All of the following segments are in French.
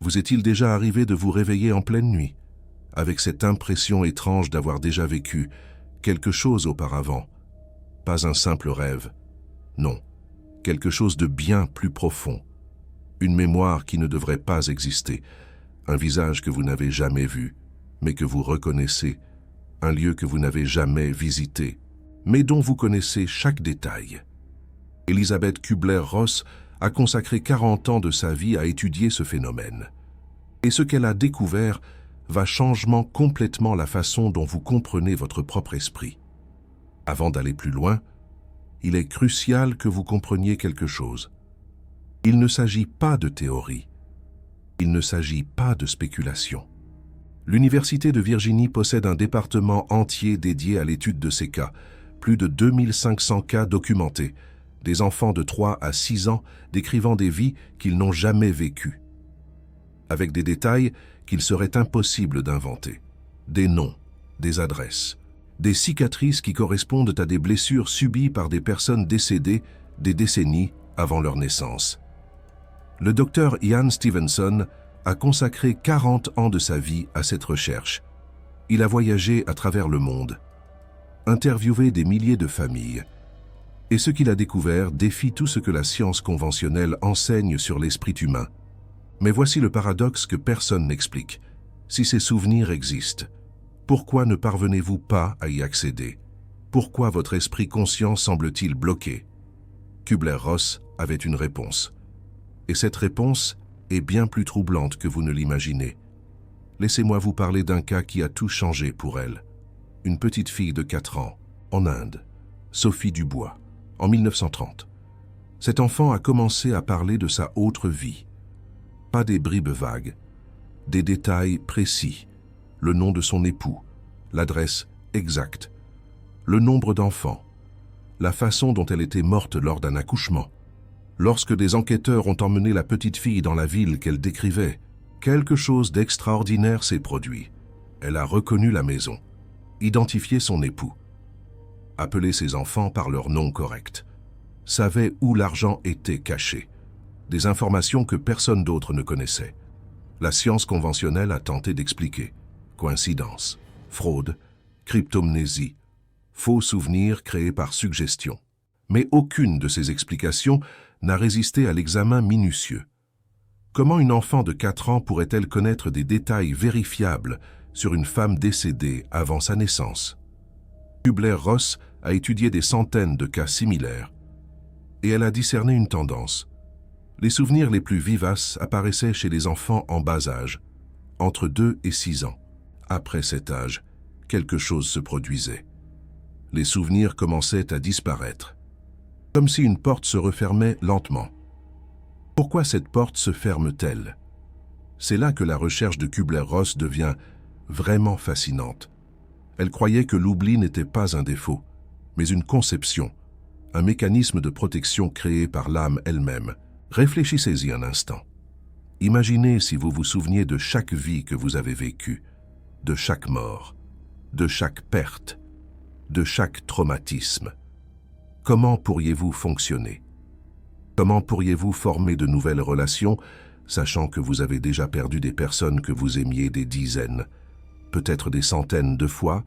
Vous est-il déjà arrivé de vous réveiller en pleine nuit, avec cette impression étrange d'avoir déjà vécu quelque chose auparavant? Pas un simple rêve, non, quelque chose de bien plus profond. Une mémoire qui ne devrait pas exister, un visage que vous n'avez jamais vu, mais que vous reconnaissez, un lieu que vous n'avez jamais visité, mais dont vous connaissez chaque détail. Elisabeth Kübler-Ross a consacré 40 ans de sa vie à étudier ce phénomène. Et ce qu'elle a découvert va changer complètement la façon dont vous comprenez votre propre esprit. Avant d'aller plus loin, il est crucial que vous compreniez quelque chose. Il ne s'agit pas de théorie. Il ne s'agit pas de spéculation. L'Université de Virginie possède un département entier dédié à l'étude de ces cas, plus de 2500 cas documentés, des enfants de 3 à 6 ans décrivant des vies qu'ils n'ont jamais vécues, avec des détails qu'il serait impossible d'inventer, des noms, des adresses, des cicatrices qui correspondent à des blessures subies par des personnes décédées des décennies avant leur naissance. Le docteur Ian Stevenson a consacré 40 ans de sa vie à cette recherche. Il a voyagé à travers le monde, interviewé des milliers de familles, et ce qu'il a découvert défie tout ce que la science conventionnelle enseigne sur l'esprit humain. Mais voici le paradoxe que personne n'explique. Si ces souvenirs existent, pourquoi ne parvenez-vous pas à y accéder? Pourquoi votre esprit conscient semble-t-il bloqué? Kübler-Ross avait une réponse. Et cette réponse est bien plus troublante que vous ne l'imaginez. Laissez-moi vous parler d'un cas qui a tout changé pour elle. Une petite fille de 4 ans, en Inde, Sophie Dubois, en 1930. Cet enfant a commencé à parler de sa autre vie. Pas des bribes vagues, des détails précis, le nom de son époux, l'adresse exacte, le nombre d'enfants, la façon dont elle était morte lors d'un accouchement. Lorsque des enquêteurs ont emmené la petite fille dans la ville qu'elle décrivait, quelque chose d'extraordinaire s'est produit. Elle a reconnu la maison, identifié son époux, appelé ses enfants par leur nom correct, savait où l'argent était caché, des informations que personne d'autre ne connaissait. La science conventionnelle a tenté d'expliquer. Coïncidence, fraude, cryptomnésie, faux souvenirs créés par suggestion. Mais aucune de ces explications n'a résisté à l'examen minutieux. Comment une enfant de 4 ans pourrait-elle connaître des détails vérifiables sur une femme décédée avant sa naissance? Kübler-Ross a étudié des centaines de cas similaires et elle a discerné une tendance. Les souvenirs les plus vivaces apparaissaient chez les enfants en bas âge, entre 2 et 6 ans. Après cet âge, quelque chose se produisait. Les souvenirs commençaient à disparaître, comme si une porte se refermait lentement. Pourquoi cette porte se ferme-t-elle? C'est là que la recherche de Kübler-Ross devient vraiment fascinante. Elle croyait que l'oubli n'était pas un défaut, mais une conception, un mécanisme de protection créé par l'âme elle-même. Réfléchissez-y un instant. Imaginez si vous vous souveniez de chaque vie que vous avez vécue, de chaque mort, de chaque perte, de chaque traumatisme. Comment pourriez-vous fonctionner? Comment pourriez-vous former de nouvelles relations, sachant que vous avez déjà perdu des personnes que vous aimiez des dizaines, peut-être des centaines de fois?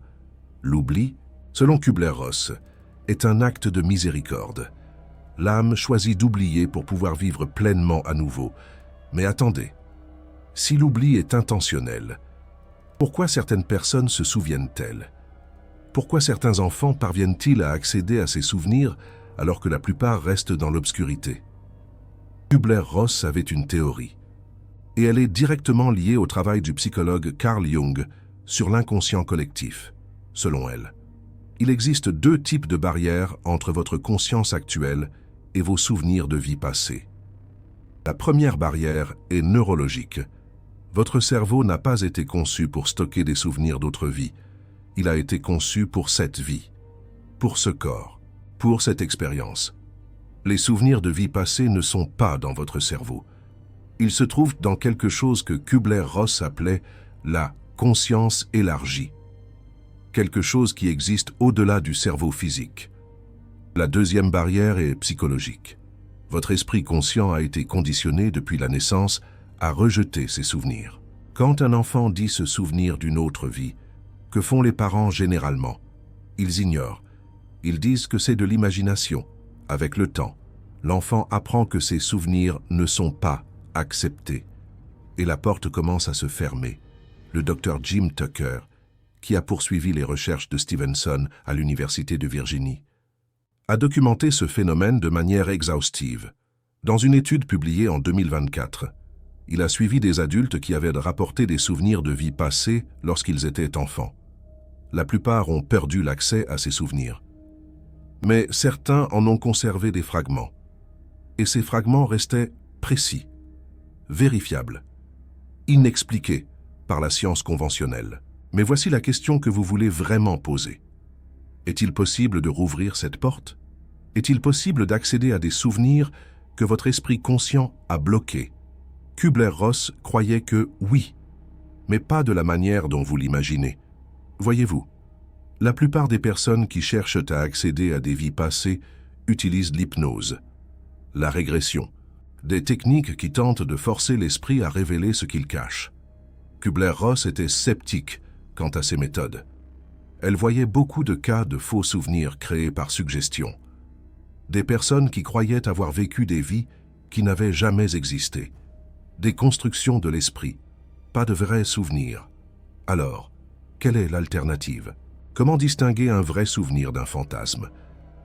L'oubli, selon Kübler-Ross, est un acte de miséricorde. L'âme choisit d'oublier pour pouvoir vivre pleinement à nouveau. Mais attendez, si l'oubli est intentionnel, pourquoi certaines personnes se souviennent-elles? Pourquoi certains enfants parviennent-ils à accéder à ces souvenirs alors que la plupart restent dans l'obscurité? Kübler-Ross avait une théorie, et elle est directement liée au travail du psychologue Carl Jung sur l'inconscient collectif. Selon elle, il existe 2 types de barrières entre votre conscience actuelle et vos souvenirs de vie passée. La première barrière est neurologique. Votre cerveau n'a pas été conçu pour stocker des souvenirs d'autres vies. Il a été conçu pour cette vie, pour ce corps, pour cette expérience. Les souvenirs de vie passée ne sont pas dans votre cerveau. Ils se trouvent dans quelque chose que Kübler-Ross appelait la conscience élargie. Quelque chose qui existe au-delà du cerveau physique. La deuxième barrière est psychologique. Votre esprit conscient a été conditionné depuis la naissance à rejeter ses souvenirs. Quand un enfant dit se souvenir d'une autre vie, que font les parents généralement? Ils ignorent. Ils disent que c'est de l'imagination. Avec le temps, l'enfant apprend que ses souvenirs ne sont pas acceptés. Et la porte commence à se fermer. Le docteur Jim Tucker, qui a poursuivi les recherches de Stevenson à l'Université de Virginie, a documenté ce phénomène de manière exhaustive. Dans une étude publiée en 2024, il a suivi des adultes qui avaient rapporté des souvenirs de vie passée lorsqu'ils étaient enfants. La plupart ont perdu l'accès à ces souvenirs. Mais certains en ont conservé des fragments. Et ces fragments restaient précis, vérifiables, inexpliqués par la science conventionnelle. Mais voici la question que vous voulez vraiment poser. Est-il possible de rouvrir cette porte? Est-il possible d'accéder à des souvenirs que votre esprit conscient a bloqués? Kübler-Ross croyait que oui, mais pas de la manière dont vous l'imaginez. Voyez-vous, la plupart des personnes qui cherchent à accéder à des vies passées utilisent l'hypnose, la régression, des techniques qui tentent de forcer l'esprit à révéler ce qu'il cache. Kübler-Ross était sceptique quant à ces méthodes. Elle voyait beaucoup de cas de faux souvenirs créés par suggestion. Des personnes qui croyaient avoir vécu des vies qui n'avaient jamais existé. Des constructions de l'esprit, pas de vrais souvenirs. Alors, quelle est l'alternative? Comment distinguer un vrai souvenir d'un fantasme?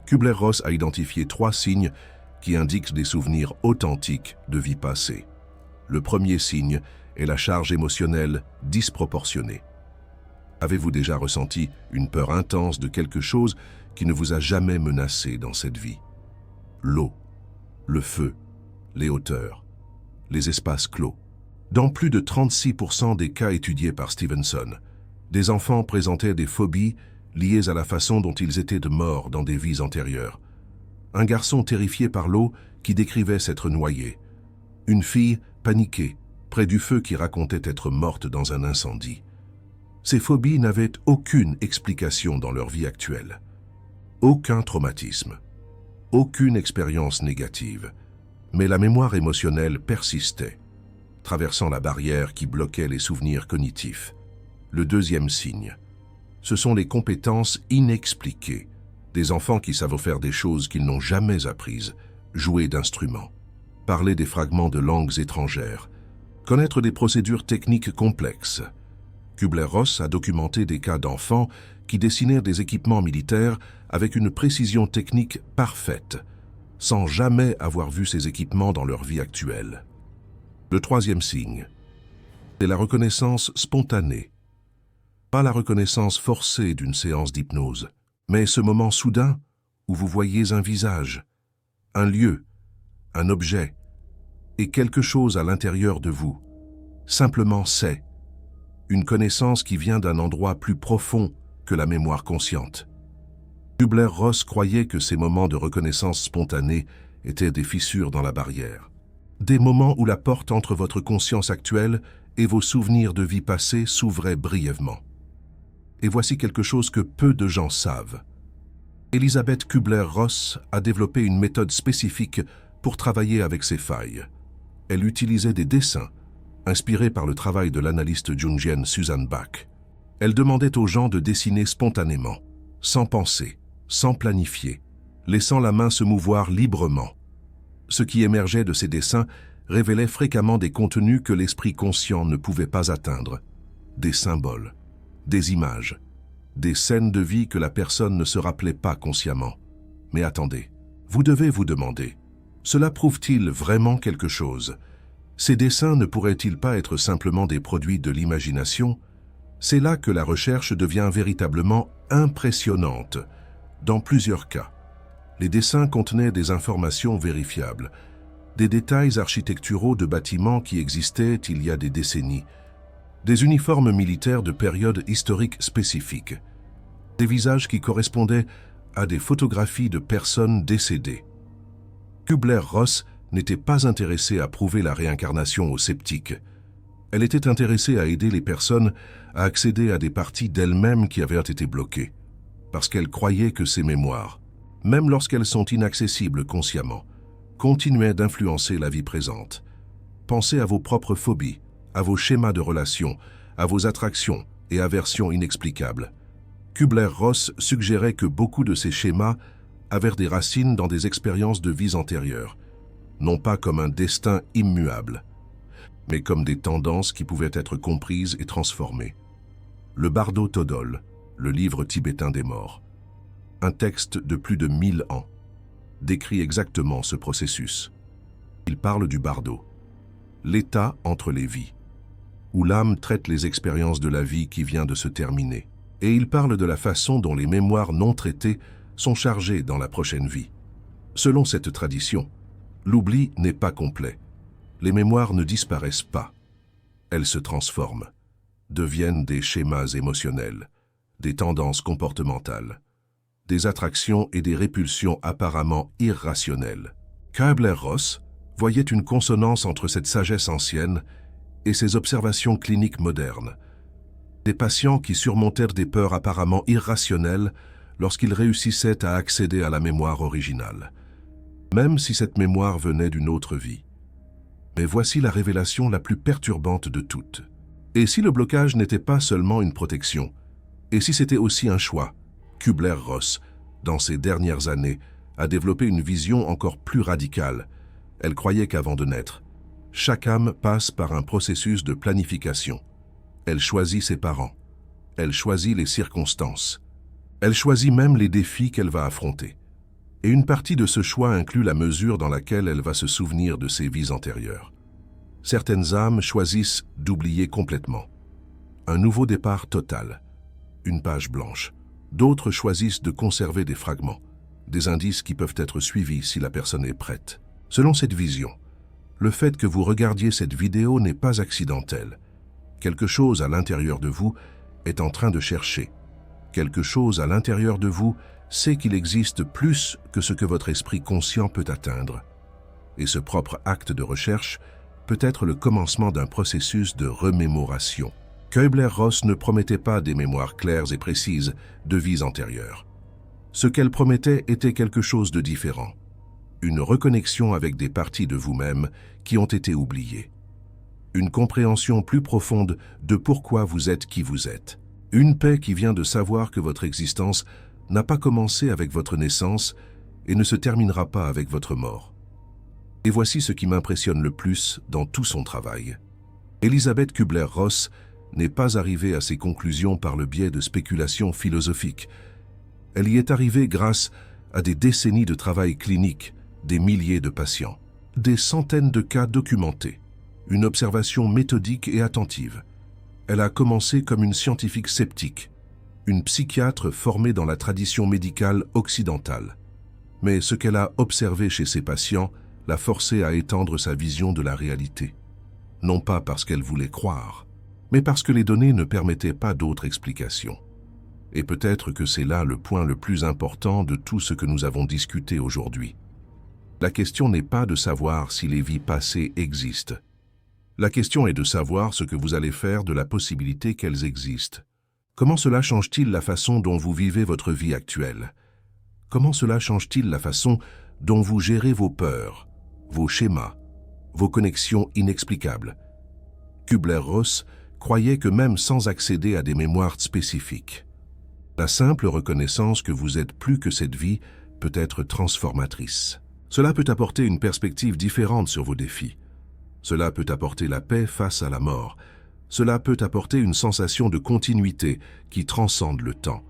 Kübler-Ross a identifié 3 signes qui indiquent des souvenirs authentiques de vie passée. Le premier signe est la charge émotionnelle disproportionnée. Avez-vous déjà ressenti une peur intense de quelque chose qui ne vous a jamais menacé dans cette vie? L'eau, le feu, les hauteurs, les espaces clos. Dans plus de 36% des cas étudiés par Stevenson, des enfants présentaient des phobies liées à la façon dont ils étaient morts dans des vies antérieures. Un garçon terrifié par l'eau qui décrivait s'être noyé. Une fille paniquée près du feu qui racontait être morte dans un incendie. Ces phobies n'avaient aucune explication dans leur vie actuelle. Aucun traumatisme, aucune expérience négative, mais la mémoire émotionnelle persistait, traversant la barrière qui bloquait les souvenirs cognitifs. Le deuxième signe, ce sont les compétences inexpliquées, des enfants qui savent faire des choses qu'ils n'ont jamais apprises, jouer d'instruments, parler des fragments de langues étrangères, connaître des procédures techniques complexes. Kübler-Ross a documenté des cas d'enfants qui dessinaient des équipements militaires avec une précision technique parfaite, sans jamais avoir vu ces équipements dans leur vie actuelle. Le troisième signe, c'est la reconnaissance spontanée. Pas la reconnaissance forcée d'une séance d'hypnose, mais ce moment soudain où vous voyez un visage, un lieu, un objet, et quelque chose à l'intérieur de vous. Simplement c'est une connaissance qui vient d'un endroit plus profond que la mémoire consciente. Kübler-Ross croyait que ces moments de reconnaissance spontanée étaient des fissures dans la barrière. Des moments où la porte entre votre conscience actuelle et vos souvenirs de vie passée s'ouvrait brièvement. Et voici quelque chose que peu de gens savent. Elisabeth Kübler-Ross a développé une méthode spécifique pour travailler avec ces failles. Elle utilisait des dessins, inspirés par le travail de l'analyste jungienne Susan Bach. Elle demandait aux gens de dessiner spontanément, sans penser, sans planifier, laissant la main se mouvoir librement. Ce qui émergeait de ces dessins révélait fréquemment des contenus que l'esprit conscient ne pouvait pas atteindre. Des symboles, des images, des scènes de vie que la personne ne se rappelait pas consciemment. Mais attendez, vous devez vous demander, cela prouve-t-il vraiment quelque chose? Ces dessins ne pourraient-ils pas être simplement des produits de l'imagination? C'est là que la recherche devient véritablement impressionnante. Dans plusieurs cas, les dessins contenaient des informations vérifiables, des détails architecturaux de bâtiments qui existaient il y a des décennies, des uniformes militaires de périodes historiques spécifiques, des visages qui correspondaient à des photographies de personnes décédées. Kübler-Ross n'était pas intéressée à prouver la réincarnation aux sceptiques. Elle était intéressée à aider les personnes à accéder à des parties d'elles-mêmes qui avaient été bloquées, parce qu'elle croyait que ces mémoires, même lorsqu'elles sont inaccessibles consciemment, continuaient d'influencer la vie présente. pensez à vos propres phobies, à vos schémas de relations, à vos attractions et aversions inexplicables. Kübler-Ross suggérait que beaucoup de ces schémas avaient des racines dans des expériences de vies antérieures, non pas comme un destin immuable, mais comme des tendances qui pouvaient être comprises et transformées. Le Bardo Thodol, le livre tibétain des morts, un texte de plus de 1000 ans, décrit exactement ce processus. Il parle du bardo, l'état entre les vies, où l'âme traite les expériences de la vie qui vient de se terminer. Et il parle de la façon dont les mémoires non traitées sont chargées dans la prochaine vie. Selon cette tradition, l'oubli n'est pas complet. Les mémoires ne disparaissent pas. Elles se transforment, deviennent des schémas émotionnels, des tendances comportementales, des attractions et des répulsions apparemment irrationnelles. Kübler-Ross voyait une consonance entre cette sagesse ancienne et ses observations cliniques modernes. Des patients qui surmontèrent des peurs apparemment irrationnelles lorsqu'ils réussissaient à accéder à la mémoire originale, même si cette mémoire venait d'une autre vie. Mais voici la révélation la plus perturbante de toutes. Et si le blocage n'était pas seulement une protection, et si c'était aussi un choix, Kübler-Ross, dans ses dernières années, a développé une vision encore plus radicale. Elle croyait qu'avant de naître, chaque âme passe par un processus de planification. Elle choisit ses parents, elle choisit les circonstances, elle choisit même les défis qu'elle va affronter. Et une partie de ce choix inclut la mesure dans laquelle elle va se souvenir de ses vies antérieures. Certaines âmes choisissent d'oublier complètement. Un nouveau départ total, une page blanche. D'autres choisissent de conserver des fragments, des indices qui peuvent être suivis si la personne est prête. Selon cette vision, le fait que vous regardiez cette vidéo n'est pas accidentel. Quelque chose à l'intérieur de vous est en train de chercher. Quelque chose à l'intérieur de vous sait qu'il existe plus que ce que votre esprit conscient peut atteindre. Et ce propre acte de recherche peut être le commencement d'un processus de remémoration. Kübler-Ross ne promettait pas des mémoires claires et précises de vies antérieures. Ce qu'elle promettait était quelque chose de différent. Une reconnexion avec des parties de vous-même qui ont été oubliées. Une compréhension plus profonde de pourquoi vous êtes qui vous êtes. Une paix qui vient de savoir que votre existence n'a pas commencé avec votre naissance et ne se terminera pas avec votre mort. Et voici ce qui m'impressionne le plus dans tout son travail. Elisabeth Kübler-Ross n'est pas arrivée à ses conclusions par le biais de spéculations philosophiques. Elle y est arrivée grâce à des décennies de travail clinique, des milliers de patients, des centaines de cas documentés, une observation méthodique et attentive. Elle a commencé comme une scientifique sceptique, une psychiatre formée dans la tradition médicale occidentale. Mais ce qu'elle a observé chez ses patients l'a forcée à étendre sa vision de la réalité. Non pas parce qu'elle voulait croire, mais parce que les données ne permettaient pas d'autre explication. Et peut-être que c'est là le point le plus important de tout ce que nous avons discuté aujourd'hui. La question n'est pas de savoir si les vies passées existent. La question est de savoir ce que vous allez faire de la possibilité qu'elles existent. Comment cela change-t-il la façon dont vous vivez votre vie actuelle? Comment cela change-t-il la façon dont vous gérez vos peurs, vos schémas, vos connexions inexplicables? Kübler-Ross croyait que même sans accéder à des mémoires spécifiques, la simple reconnaissance que vous êtes plus que cette vie peut être transformatrice. Cela peut apporter une perspective différente sur vos défis. Cela peut apporter la paix face à la mort. Cela peut apporter une sensation de continuité qui transcende le temps.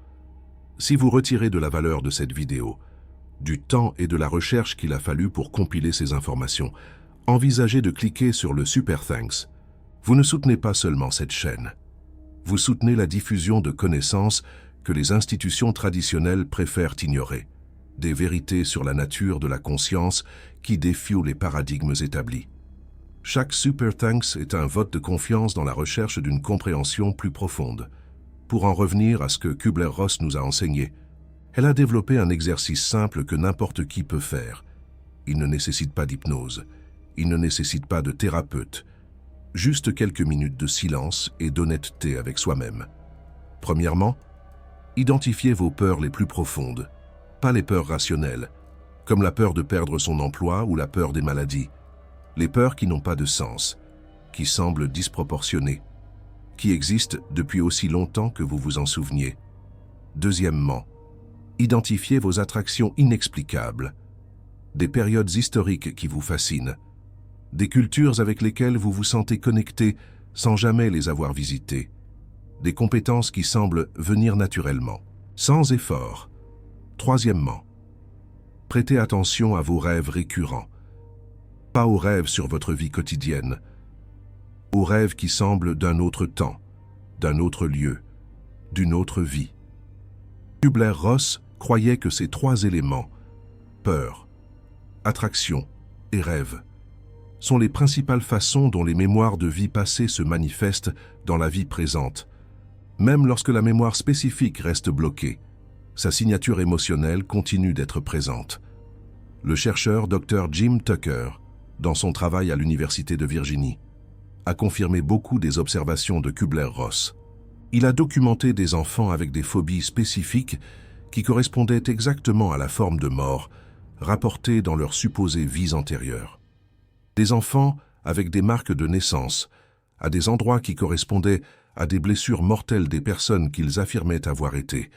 Si vous retirez de la valeur de cette vidéo, du temps et de la recherche qu'il a fallu pour compiler ces informations, envisagez de cliquer sur le Super Thanks. Vous ne soutenez pas seulement cette chaîne. Vous soutenez la diffusion de connaissances que les institutions traditionnelles préfèrent ignorer, des vérités sur la nature de la conscience qui défient les paradigmes établis. Chaque Super Thanks est un vote de confiance dans la recherche d'une compréhension plus profonde. Pour en revenir à ce que Kübler-Ross nous a enseigné, elle a développé un exercice simple que n'importe qui peut faire. Il ne nécessite pas d'hypnose, il ne nécessite pas de thérapeute, juste quelques minutes de silence et d'honnêteté avec soi-même. Premièrement, identifiez vos peurs les plus profondes, pas les peurs rationnelles, comme la peur de perdre son emploi ou la peur des maladies. Les peurs qui n'ont pas de sens, qui semblent disproportionnées, qui existent depuis aussi longtemps que vous vous en souveniez. Deuxièmement, identifiez vos attractions inexplicables, des périodes historiques qui vous fascinent, des cultures avec lesquelles vous vous sentez connecté sans jamais les avoir visitées, des compétences qui semblent venir naturellement, sans effort. Troisièmement, prêtez attention à vos rêves récurrents, pas aux rêves sur votre vie quotidienne, aux rêves qui semblent d'un autre temps, d'un autre lieu, d'une autre vie. Kübler-Ross croyait que ces trois éléments, peur, attraction et rêve, sont les principales façons dont les mémoires de vie passée se manifestent dans la vie présente. Même lorsque la mémoire spécifique reste bloquée, sa signature émotionnelle continue d'être présente. Le chercheur Dr. Jim Tucker, dans son travail à l'Université de Virginie, a confirmé beaucoup des observations de Kübler-Ross. Il a documenté des enfants avec des phobies spécifiques qui correspondaient exactement à la forme de mort rapportée dans leurs supposées vies antérieures. Des enfants avec des marques de naissance, à des endroits qui correspondaient à des blessures mortelles des personnes qu'ils affirmaient avoir été.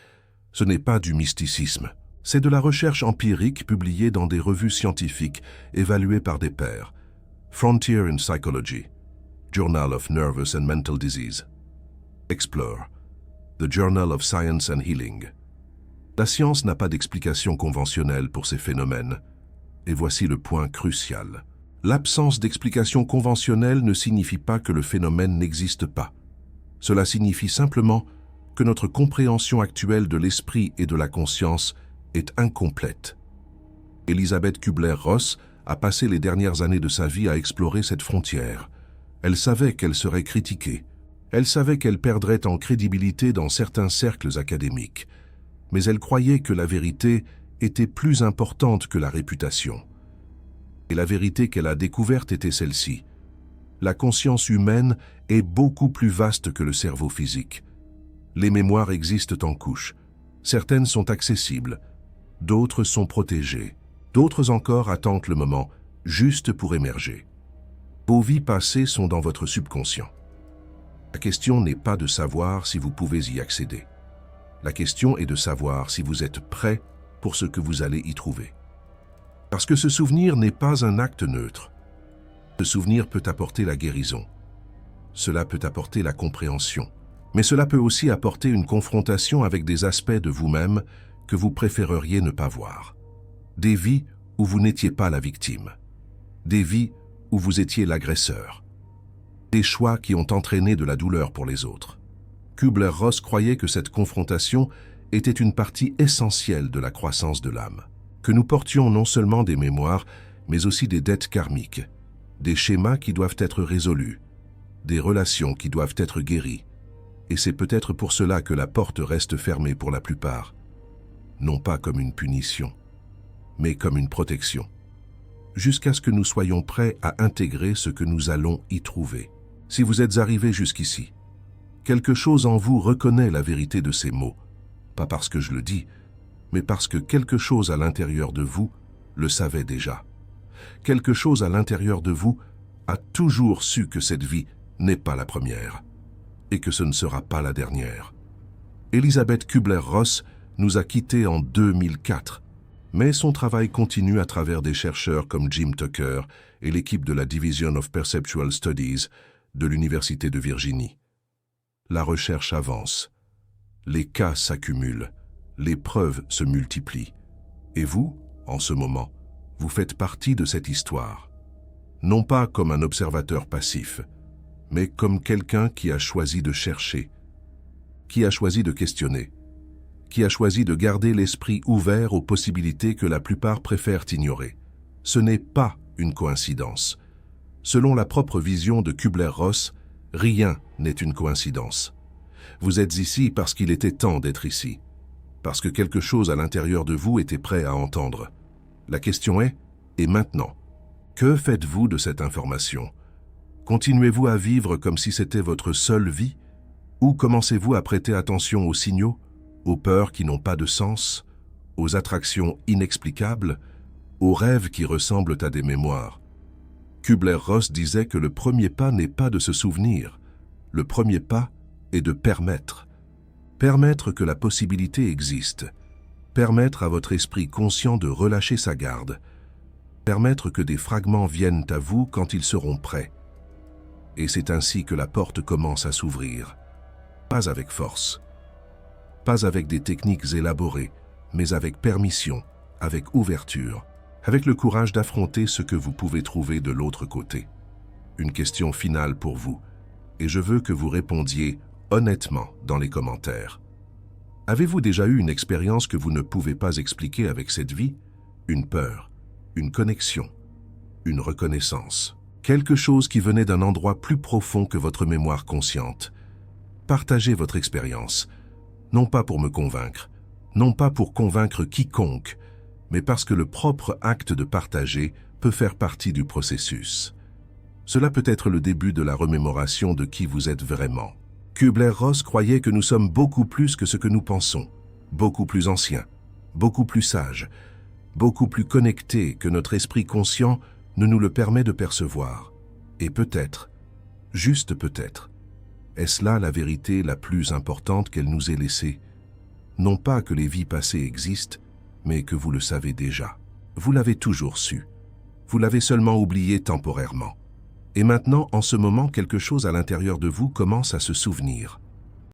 Ce n'est pas du mysticisme. C'est de la recherche empirique publiée dans des revues scientifiques évaluées par des pairs. Frontier in Psychology, Journal of Nervous and Mental Disease. Explore, The Journal of Science and Healing. La science n'a pas d'explication conventionnelle pour ces phénomènes. Et voici le point crucial. L'absence d'explication conventionnelle ne signifie pas que le phénomène n'existe pas. Cela signifie simplement que notre compréhension actuelle de l'esprit et de la conscience est incomplète. Elisabeth Kübler-Ross a passé les dernières années de sa vie à explorer cette frontière. Elle savait qu'elle serait critiquée. Elle savait qu'elle perdrait en crédibilité dans certains cercles académiques. Mais elle croyait que la vérité était plus importante que la réputation. Et la vérité qu'elle a découverte était celle-ci. La conscience humaine est beaucoup plus vaste que le cerveau physique. Les mémoires existent en couches. Certaines sont accessibles, d'autres sont protégées, d'autres encore attendent le moment juste pour émerger. Vos vies passées sont dans votre subconscient. La question n'est pas de savoir si vous pouvez y accéder. La question est de savoir si vous êtes prêt pour ce que vous allez y trouver. Parce que ce souvenir n'est pas un acte neutre. Ce souvenir peut apporter la guérison. Cela peut apporter la compréhension. Mais cela peut aussi apporter une confrontation avec des aspects de vous-même que vous préféreriez ne pas voir. Des vies où vous n'étiez pas la victime. Des vies où vous étiez l'agresseur. Des choix qui ont entraîné de la douleur pour les autres. Kübler-Ross croyait que cette confrontation était une partie essentielle de la croissance de l'âme. Que nous portions non seulement des mémoires, mais aussi des dettes karmiques, des schémas qui doivent être résolus, des relations qui doivent être guéries. Et c'est peut-être pour cela que la porte reste fermée pour la plupart. Non pas comme une punition, mais comme une protection. Jusqu'à ce que nous soyons prêts à intégrer ce que nous allons y trouver. Si vous êtes arrivé jusqu'ici, quelque chose en vous reconnaît la vérité de ces mots, pas parce que je le dis, mais parce que quelque chose à l'intérieur de vous le savait déjà. Quelque chose à l'intérieur de vous a toujours su que cette vie n'est pas la première, et que ce ne sera pas la dernière. Elisabeth Kübler-Ross nous a quittés en 2004, mais son travail continue à travers des chercheurs comme Jim Tucker et l'équipe de la Division of Perceptual Studies de l'Université de Virginie. La recherche avance, les cas s'accumulent, les preuves se multiplient. Et vous, en ce moment, vous faites partie de cette histoire. Non pas comme un observateur passif, mais comme quelqu'un qui a choisi de chercher, qui a choisi de questionner, qui a choisi de garder l'esprit ouvert aux possibilités que la plupart préfèrent ignorer. Ce n'est pas une coïncidence. Selon la propre vision de Kübler-Ross, rien n'est une coïncidence. Vous êtes ici parce qu'il était temps d'être ici, parce que quelque chose à l'intérieur de vous était prêt à entendre. La question est, et maintenant, que faites-vous de cette information? Continuez-vous à vivre comme si c'était votre seule vie? Ou commencez-vous à prêter attention aux signaux, aux peurs qui n'ont pas de sens, aux attractions inexplicables, aux rêves qui ressemblent à des mémoires? Kübler-Ross disait que le premier pas n'est pas de se souvenir. Le premier pas est de permettre. Permettre que la possibilité existe. Permettre à votre esprit conscient de relâcher sa garde. Permettre que des fragments viennent à vous quand ils seront prêts. Et c'est ainsi que la porte commence à s'ouvrir. Pas avec force. Pas avec des techniques élaborées, mais avec permission, avec ouverture, avec le courage d'affronter ce que vous pouvez trouver de l'autre côté. Une question finale pour vous, et je veux que vous répondiez honnêtement dans les commentaires. Avez-vous déjà eu une expérience que vous ne pouvez pas expliquer avec cette vie? Une peur, une connexion, une reconnaissance, quelque chose qui venait d'un endroit plus profond que votre mémoire consciente. Partagez votre expérience, non pas pour me convaincre, non pas pour convaincre quiconque, mais parce que le propre acte de partager peut faire partie du processus. Cela peut être le début de la remémoration de qui vous êtes vraiment. Kübler-Ross croyait que nous sommes beaucoup plus que ce que nous pensons, beaucoup plus anciens, beaucoup plus sages, beaucoup plus connectés que notre esprit conscient ne nous le permet de percevoir. Et peut-être, juste peut-être, est-ce là la vérité la plus importante qu'elle nous ait laissée? Non pas que les vies passées existent, mais que vous le savez déjà. Vous l'avez toujours su. Vous l'avez seulement oublié temporairement. Et maintenant, en ce moment, quelque chose à l'intérieur de vous commence à se souvenir.